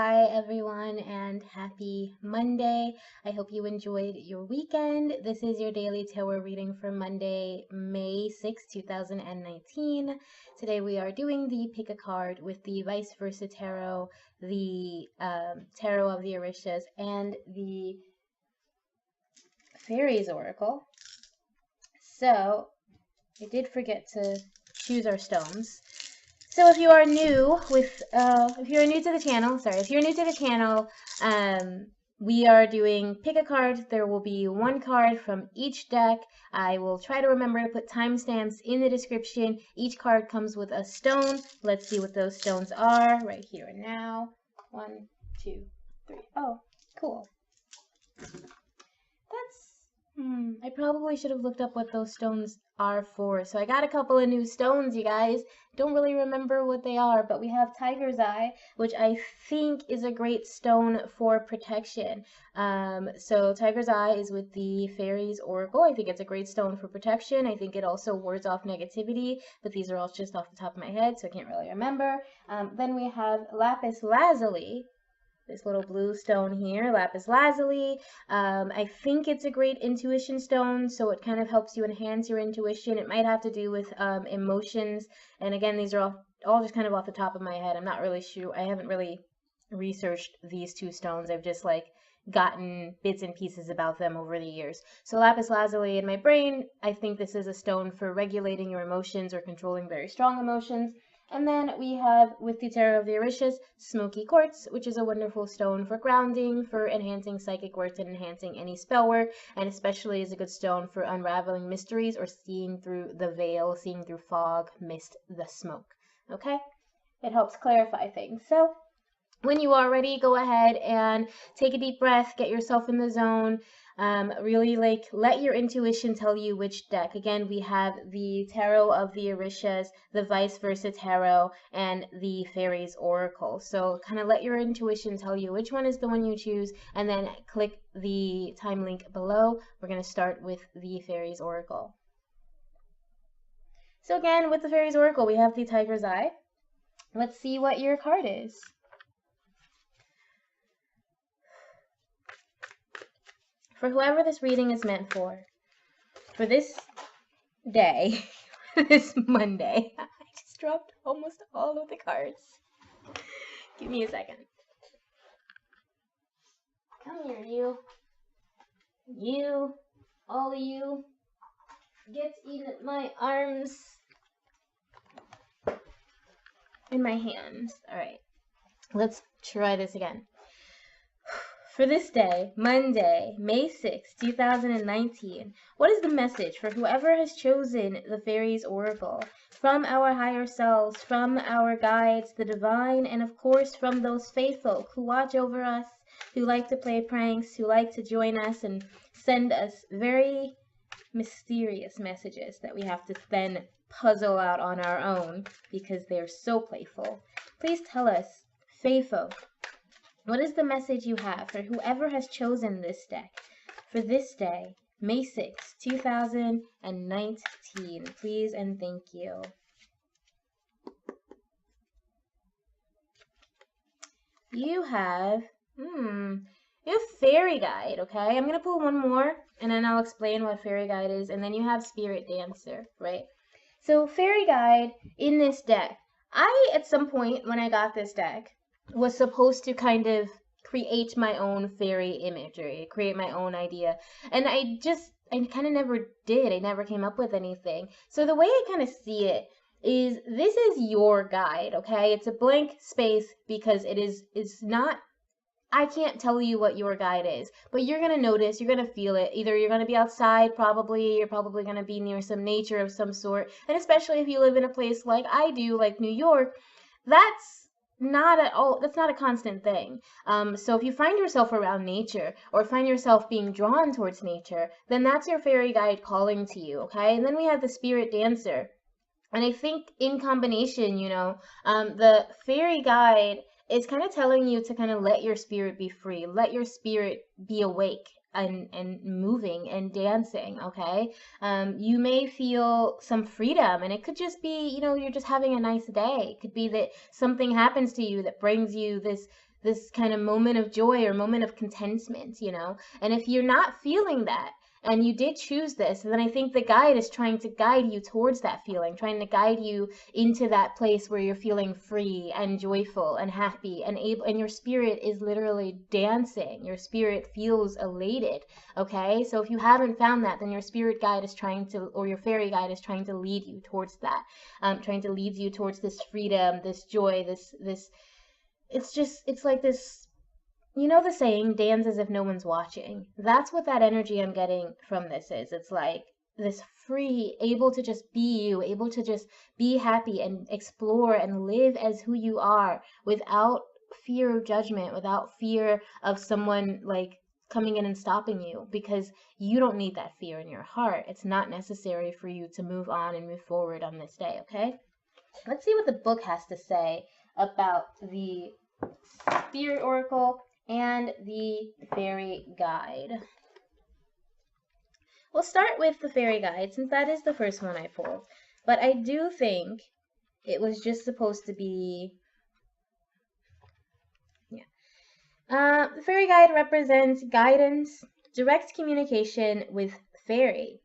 Hi everyone and happy Monday. I hope you enjoyed your weekend. This is your daily tarot reading for Monday, May 6, 2019. Today we are doing the pick a card with the vice versa tarot, the tarot of the Orishas, and the Faeries oracle. So I did forget to choose our stones. So if you are new if you're new to the channel, we are doing pick a card. There will be one card from each deck. I will try to remember to put timestamps in the description. Each card comes with a stone. Let's see what those stones are right here and now. 1, 2, 3. Oh, cool. I probably should have looked up what those stones are for. So I got a couple of new stones, you guys. Don't really remember what they are, but we have Tiger's Eye, which I think is a great stone for protection. So Tiger's Eye is with the Faeries oracle. I think it's a great stone for protection. I think it also wards off negativity, but these are all just off the top of my head, so I can't really remember. Then we have Lapis Lazuli. This little blue stone here, Lapis Lazuli. I think it's a great intuition stone, so it kind of helps you enhance your intuition. It might have to do with emotions, and again, these are all just kind of off the top of my head. I'm not really sure. I haven't really researched these two stones. I've just gotten bits and pieces about them over the years. So Lapis Lazuli in my brain, I think this is a stone for regulating your emotions or controlling very strong emotions. And then we have, with the Tarot of the Orishas, Smoky Quartz, which is a wonderful stone for grounding, for enhancing psychic work and enhancing any spell work, and especially is a good stone for unraveling mysteries or seeing through the veil, seeing through fog, mist, the smoke. Okay? It helps clarify things. So when you are ready, go ahead and take a deep breath, get yourself in the zone. Really let your intuition tell you which deck. Again, we have the Tarot of the Orishas, the Vice Versa Tarot, and the Faeries Oracle. So kind of let your intuition tell you which one is the one you choose, and then click the time link below. We're going to start with the Faeries Oracle. So again, with the Faeries Oracle, we have the Tiger's Eye. Let's see what your card is. For whoever this reading is meant for this day, this Monday. I just dropped almost all of the cards. Give me a second. Come here, you. You. All of you. Get in my arms. In my hands. Alright. Let's try this again. For this day, Monday, May 6, 2019, what is the message for whoever has chosen the Faeries Oracle? From our higher selves, from our guides, the divine, and of course from those faithful who watch over us, who like to play pranks, who like to join us and send us very mysterious messages that we have to then puzzle out on our own because they're so playful. Please tell us, faithful, what is the message you have for whoever has chosen this deck for this day, May 6, 2019? Please and thank you. You have Fairy Guide, okay? I'm going to pull one more, and then I'll explain what Fairy Guide is, and then you have Spirit Dancer, right? So Fairy Guide in this deck, at some point when I got this deck, was supposed to kind of create my own fairy imagery, create my own idea. And I kind of never did. I never came up with anything. So the way I kind of see it is this is your guide, okay? It's a blank space because it's not, I can't tell you what your guide is, but you're going to notice, you're going to feel it. Either you're going to be outside, you're probably going to be near some nature of some sort. And especially if you live in a place like I do, like New York, that's not a constant thing. So if you find yourself around nature or find yourself being drawn towards nature, then that's your fairy guide calling to you, okay? And then we have the Spirit Dancer. And I think in combination, the fairy guide is kind of telling you to kind of let your spirit be free, let your spirit be awake and moving and dancing, okay? You may feel some freedom, and it could just be, you're just having a nice day. It could be that something happens to you that brings you this this kind of moment of joy or moment of contentment, you know? And if you're not feeling that, and you did choose this, then I think the guide is trying to guide you towards that feeling, trying to guide you into that place where you're feeling free and joyful and happy and able, and your spirit is literally dancing. Your spirit feels elated, okay? So if you haven't found that, then your spirit guide is trying to, or your fairy guide is trying to lead you towards that, trying to lead you towards this freedom, this joy, this, it's like this, you know the saying, dance as if no one's watching. That's what that energy I'm getting from this is. It's like this free, able to just be you, able to just be happy and explore and live as who you are without fear of judgment, without fear of someone like coming in and stopping you, because you don't need that fear in your heart. It's not necessary for you to move on and move forward on this day, okay? Let's see what the book has to say about the Spirit Oracle and the Fairy Guide. We'll start with the Fairy Guide, since that is the first one I pulled. But I do think it was just supposed to be... yeah. The Fairy Guide represents guidance, direct communication with Fairy.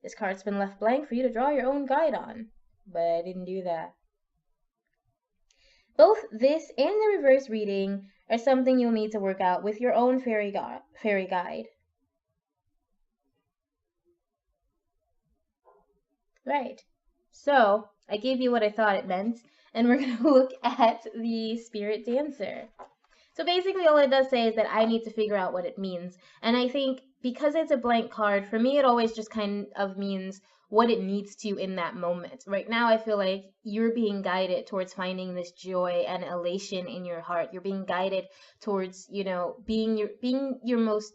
This card's been left blank for you to draw your own guide on, but I didn't do that. Both this and the reverse reading are something you'll need to work out with your own fairy guide. Right. So, I gave you what I thought it meant, and we're going to look at the Spirit Dancer. So basically all it does say is that I need to figure out what it means. And I think because it's a blank card, for me it always just kind of means what it needs to in that moment. Right now I feel like you're being guided towards finding this joy and elation in your heart. You're being guided towards, you know, being your most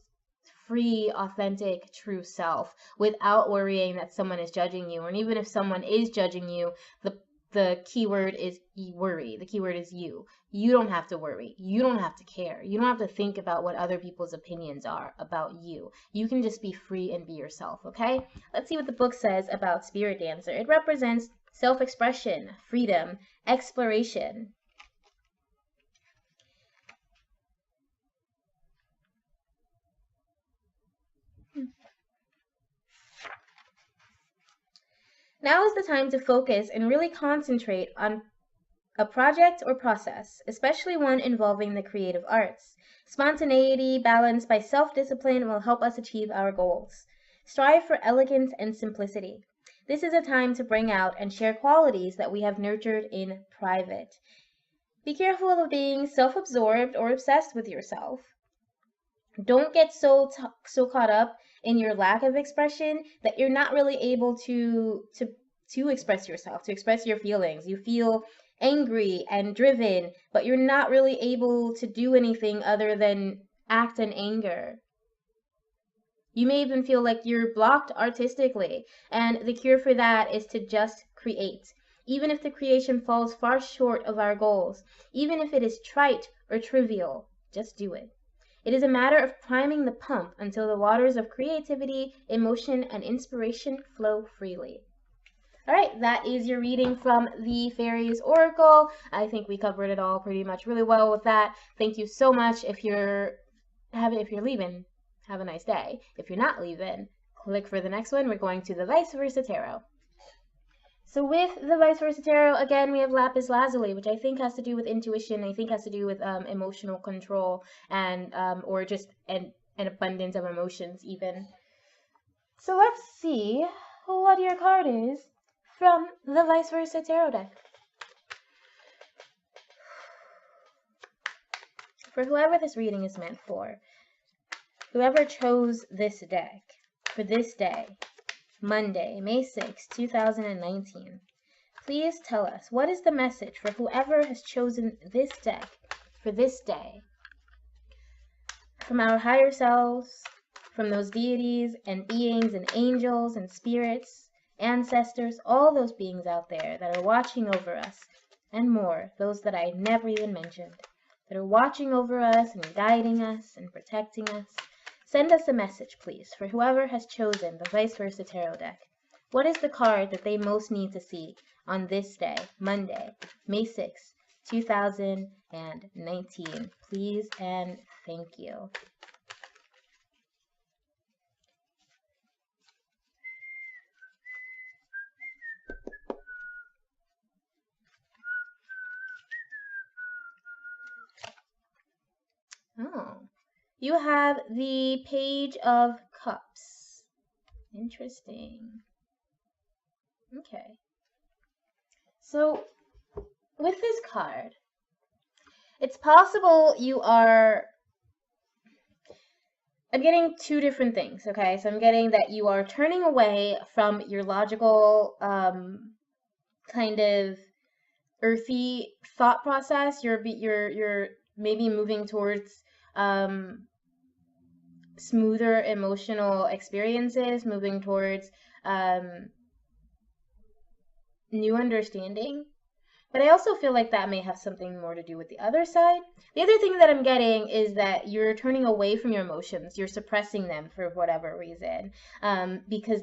free, authentic, true self without worrying that someone is judging you. And even if someone is judging you, the key word is worry. The key word is you. You don't have to worry. You don't have to care. You don't have to think about what other people's opinions are about you. You can just be free and be yourself, okay? Let's see what the book says about Spirit Dancer. It represents self-expression, freedom, exploration. Now is the time to focus and really concentrate on a project or process, especially one involving the creative arts. Spontaneity balanced by self-discipline will help us achieve our goals. Strive for elegance and simplicity. This is a time to bring out and share qualities that we have nurtured in private. Be careful of being self-absorbed or obsessed with yourself. Don't get so caught up in your lack of expression that you're not really able to express yourself, to express your feelings. You feel angry and driven, but you're not really able to do anything other than act in anger. You may even feel like you're blocked artistically, and the cure for that is to just create. Even if the creation falls far short of our goals, even if it is trite or trivial, just do it. It is a matter of priming the pump until the waters of creativity, emotion, and inspiration flow freely. All right, that is your reading from the Fairies Oracle. I think we covered it all pretty much really well with that. Thank you so much. If you're leaving, have a nice day. If you're not leaving, click for the next one. We're going to the Vice Versa Tarot. So with the Vice Versa Tarot, again, we have Lapis Lazuli, which I think has to do with intuition. I think has to do with emotional control and or just an abundance of emotions even. So let's see what your card is from the Vice Versa Tarot deck. For whoever this reading is meant for, whoever chose this deck for this day, Monday, May 6, 2019, please tell us, what is the message for whoever has chosen this deck for this day? From our higher selves, from those deities and beings and angels and spirits, ancestors, all those beings out there that are watching over us, and more, those that I never even mentioned, that are watching over us and guiding us and protecting us. Send us a message, please, for whoever has chosen the Vice Versa Tarot deck. What is the card that they most need to see on this day, Monday, May 6, 2019. Please and thank you. Oh, you have the Page of Cups. Interesting. Okay. So, with this card, it's possible you are... I'm getting two different things, okay? So I'm getting that you are turning away from your logical, kind of earthy thought process. You're maybe moving towards smoother emotional experiences, moving towards new understanding. But I also feel like that may have something more to do with the other side. The other thing that I'm getting is that you're turning away from your emotions. You're suppressing them for whatever reason, because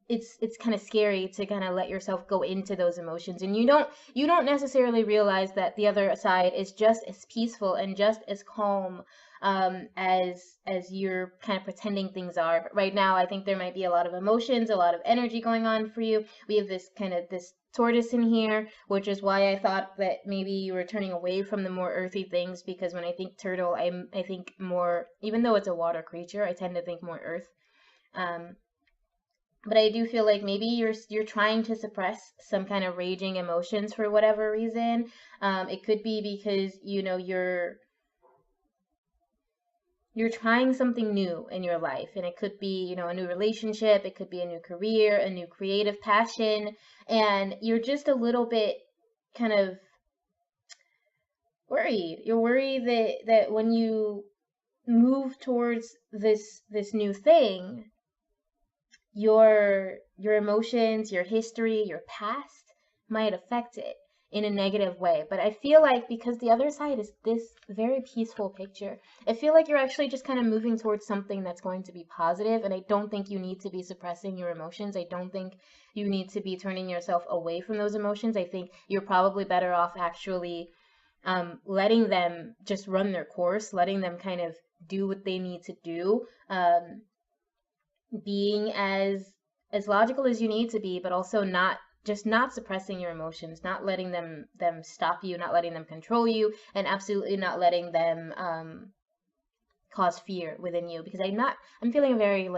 it's kind of scary to kind of let yourself go into those emotions, and you don't necessarily realize that the other side is just as peaceful and just as calm, as you're kind of pretending things are. But right now, I think there might be a lot of emotions, a lot of energy going on for you. We have this tortoise in here, which is why I thought that maybe you were turning away from the more earthy things, because when I think turtle, I think more, even though it's a water creature, I tend to think more earth. But I do feel like maybe you're trying to suppress some kind of raging emotions for whatever reason. It could be because you're trying something new in your life, and it could be a new relationship, it could be a new career, a new creative passion, and you're just a little bit kind of worried. You're worried that when you move towards this new thing, your emotions, your history, your past might affect it in a negative way. But I feel like because the other side is this very peaceful picture, I feel like you're actually just kind of moving towards something that's going to be positive, and I don't think you need to be suppressing your emotions. I don't think you need to be turning yourself away from those emotions. I think you're probably better off actually letting them just run their course, letting them kind of do what they need to do, being as logical as you need to be, but also not suppressing your emotions, not letting them stop you, not letting them control you, and absolutely not letting them cause fear within you. Because I'm feeling a very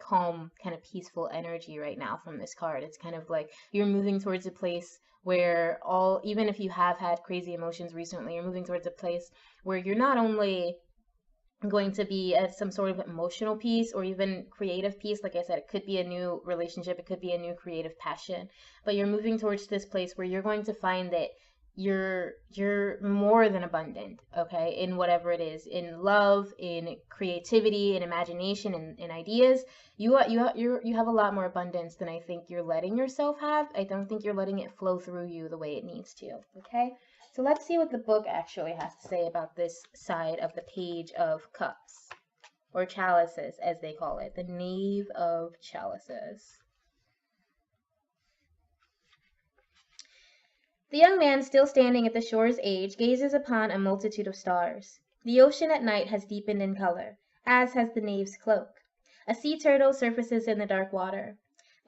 calm, kind of peaceful energy right now from this card. It's kind of like you're moving towards a place where even if you have had crazy emotions recently, you're moving towards a place where you're not only going to be at some sort of emotional peace or even creative peace. Like I said, it could be a new relationship, it could be a new creative passion, but you're moving towards this place where you're going to find that you're more than abundant, okay, in whatever it is, in love, in creativity, in imagination, in ideas. You have a lot more abundance than I think you're letting yourself have. I don't think you're letting it flow through you the way it needs to, okay? So let's see what the book actually has to say about this side of the Page of Cups, or chalices as they call it, the Knave of Chalices. The young man, still standing at the shore's edge, gazes upon a multitude of stars. The ocean at night has deepened in color, as has the knave's cloak. A sea turtle surfaces in the dark water.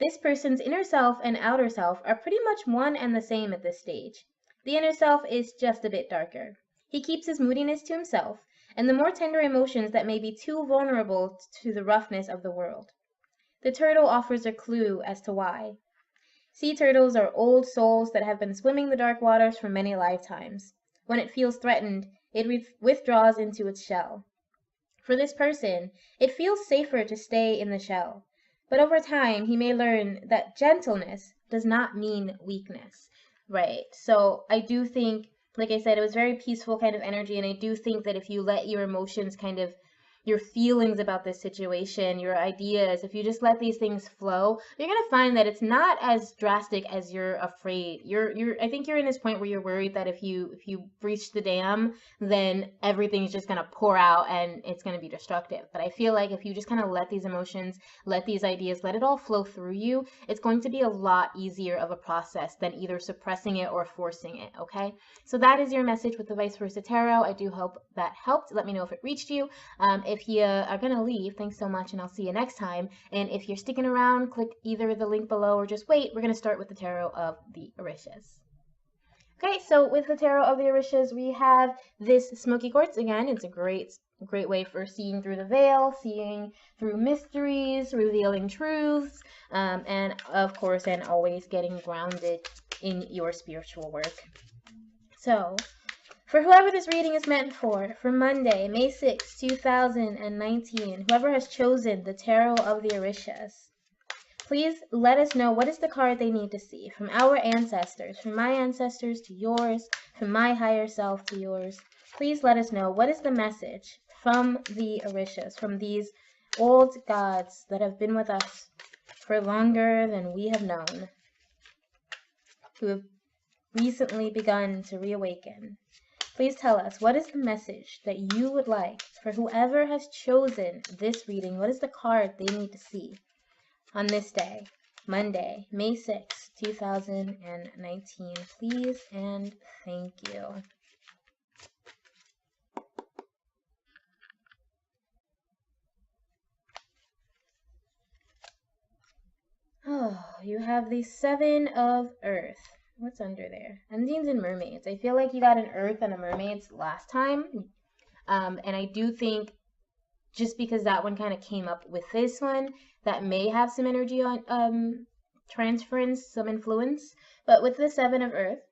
This person's inner self and outer self are pretty much one and the same at this stage. The inner self is just a bit darker. He keeps his moodiness to himself, and the more tender emotions that may be too vulnerable to the roughness of the world. The turtle offers a clue as to why. Sea turtles are old souls that have been swimming the dark waters for many lifetimes. When it feels threatened, it withdraws into its shell. For this person, it feels safer to stay in the shell. But over time, he may learn that gentleness does not mean weakness. Right. So I do think, like I said, it was very peaceful kind of energy, and I do think that if you let your emotions kind of, your feelings about this situation, your ideas, if you just let these things flow, you're gonna find that it's not as drastic as you're afraid. I think you're in this point where you're worried that if you breach the dam, then everything's just gonna pour out and it's gonna be destructive. But I feel like if you just kind of let these emotions, let these ideas, let it all flow through you, it's going to be a lot easier of a process than either suppressing it or forcing it, okay? So that is your message with the Vice Versa Tarot. I do hope that helped. Let me know if it reached you. If you are going to leave, thanks so much, and I'll see you next time. And if you're sticking around, click either the link below or just wait. We're going to start with the Tarot of the Orishas. Okay, so with the Tarot of the Orishas, we have this Smoky Quartz. Again, it's a great way for seeing through the veil, seeing through mysteries, revealing truths, and of course, and always getting grounded in your spiritual work. So, for whoever this reading is meant for Monday, May 6, 2019, whoever has chosen the Tarot of the Orishas, please let us know what is the card they need to see from our ancestors, from my ancestors to yours, from my higher self to yours. Please let us know what is the message from the Orishas, from these old gods that have been with us for longer than we have known, who have recently begun to reawaken. Please tell us, what is the message that you would like for whoever has chosen this reading? What is the card they need to see on this day, Monday, May 6, 2019? Please and thank you. Oh, you have the Seven of Earth. What's under there? Undines and mermaids. I feel like you got an earth and a mermaids last time. And I do think just because that one kind of came up with this one, that may have some energy on transference, some influence. But with the Seven of Earth,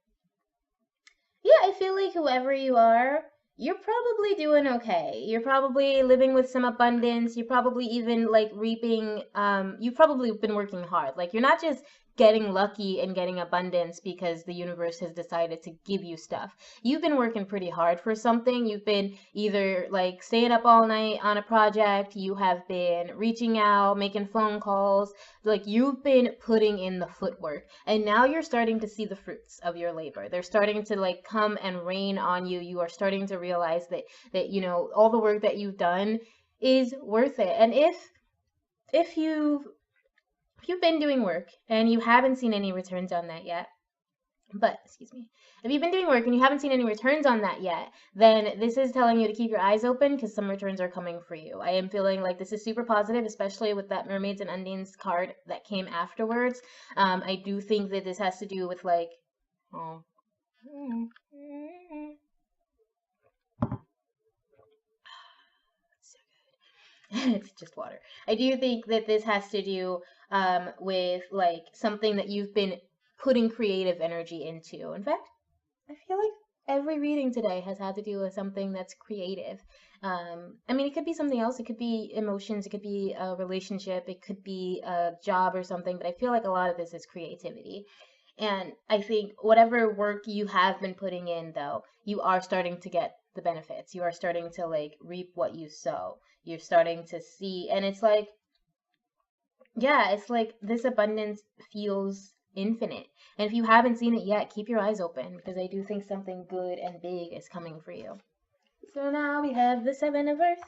yeah, I feel like whoever you are, you're probably doing okay. You're probably living with some abundance. You're probably even like reaping, you've probably been working hard. Like you're not just getting lucky and getting abundance because the universe has decided to give you stuff. You've been working pretty hard for something. You've been either like staying up all night on a project, you have been reaching out, making phone calls, like you've been putting in the footwork, and now you're starting to see the fruits of your labor. They're starting to like come and rain on you. You are starting to realize that you know all the work that you've done is worth it. And if you've been doing work and you haven't seen any returns on that yet, if you've been doing work and you haven't seen any returns on that yet, then this is telling you to keep your eyes open because some returns are coming for you. I am feeling like this is super positive, especially with that Mermaids and Undines card that came afterwards. I do think that this has to do with like, it's just water. I do think that this has to do with like something that you've been putting creative energy into. In fact, I feel like every reading today has had to do with something that's creative. I mean, it could be something else. It could be emotions. It could be a relationship. It could be a job or something. But I feel like a lot of this is creativity. And I think whatever work you have been putting in, though, you are starting to get the benefits. You are starting to like reap what you sow. You're starting to see, and it's like, yeah, it's like this abundance feels infinite. And if you haven't seen it yet, keep your eyes open because I do think something good and big is coming for you. So now we have the Seven of Earth.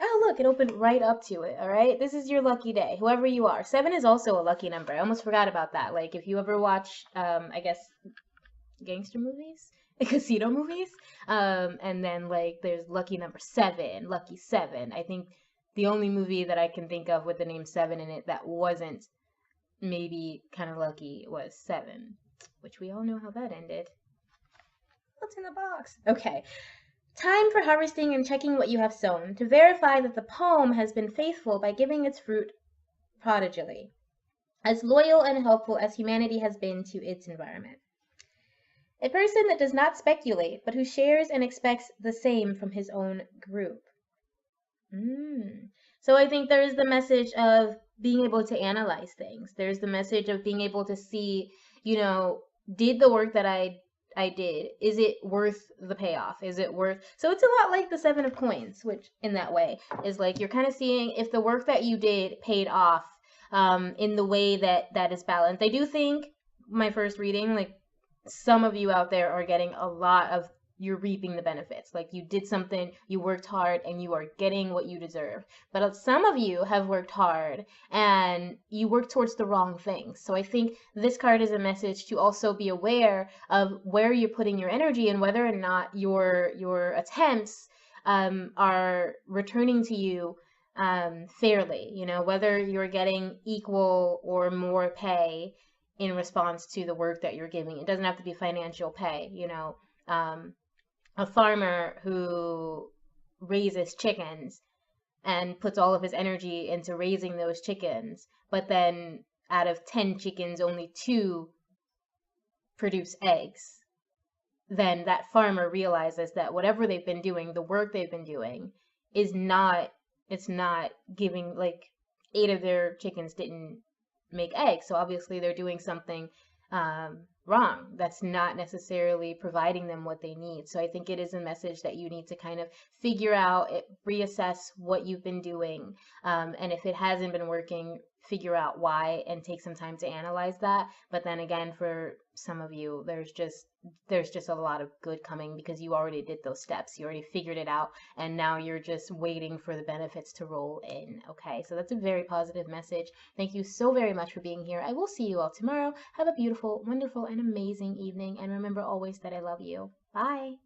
Oh, look, it opened right up to it, all right? This is your lucky day, whoever you are. 7 is also a lucky number. I almost forgot about that. Like, if you ever watch, I guess, gangster movies? Casino movies? And then, like, there's lucky number 7, lucky 7. I think the only movie that I can think of with the name 7 in it that wasn't maybe kind of lucky was 7, which we all know how that ended. What's in the box? Okay. Time for harvesting and checking what you have sown to verify that the poem has been faithful by giving its fruit prodigally, as loyal and helpful as humanity has been to its environment. A person that does not speculate, but who shares and expects the same from his own group. So I think there is the message of being able to analyze things. There's the message of being able to see, you know, did the work that I I did, is it worth the payoff? Is it worth, so it's a lot like the Seven of Coins, which in that way is like you're kind of seeing if the work that you did paid off in the way that is balanced. I do think my first reading, like some of you out there are getting a lot of, you're reaping the benefits. Like you did something, you worked hard, and you are getting what you deserve. But some of you have worked hard and you work towards the wrong things. So I think this card is a message to also be aware of where you're putting your energy and whether or not your attempts are returning to you fairly. You know, whether you're getting equal or more pay in response to the work that you're giving. It doesn't have to be financial pay. You know, a farmer who raises chickens and puts all of his energy into raising those chickens, but then out of 10 chickens, only 2 produce eggs, then that farmer realizes that whatever they've been doing, the work they've been doing, is not, it's not giving, like, 8 of their chickens didn't make eggs. So obviously they're doing something wrong. That's not necessarily providing them what they need. So I think it is a message that you need to kind of figure out, reassess what you've been doing. And if it hasn't been working, figure out why and take some time to analyze that. But then again, for some of you, there's just a lot of good coming because you already did those steps. You already figured it out, and now you're just waiting for the benefits to roll in. Okay, so that's a very positive message. Thank you so very much for being here. I will see you all tomorrow. Have a beautiful, wonderful, and amazing evening, and remember always that I love you. Bye.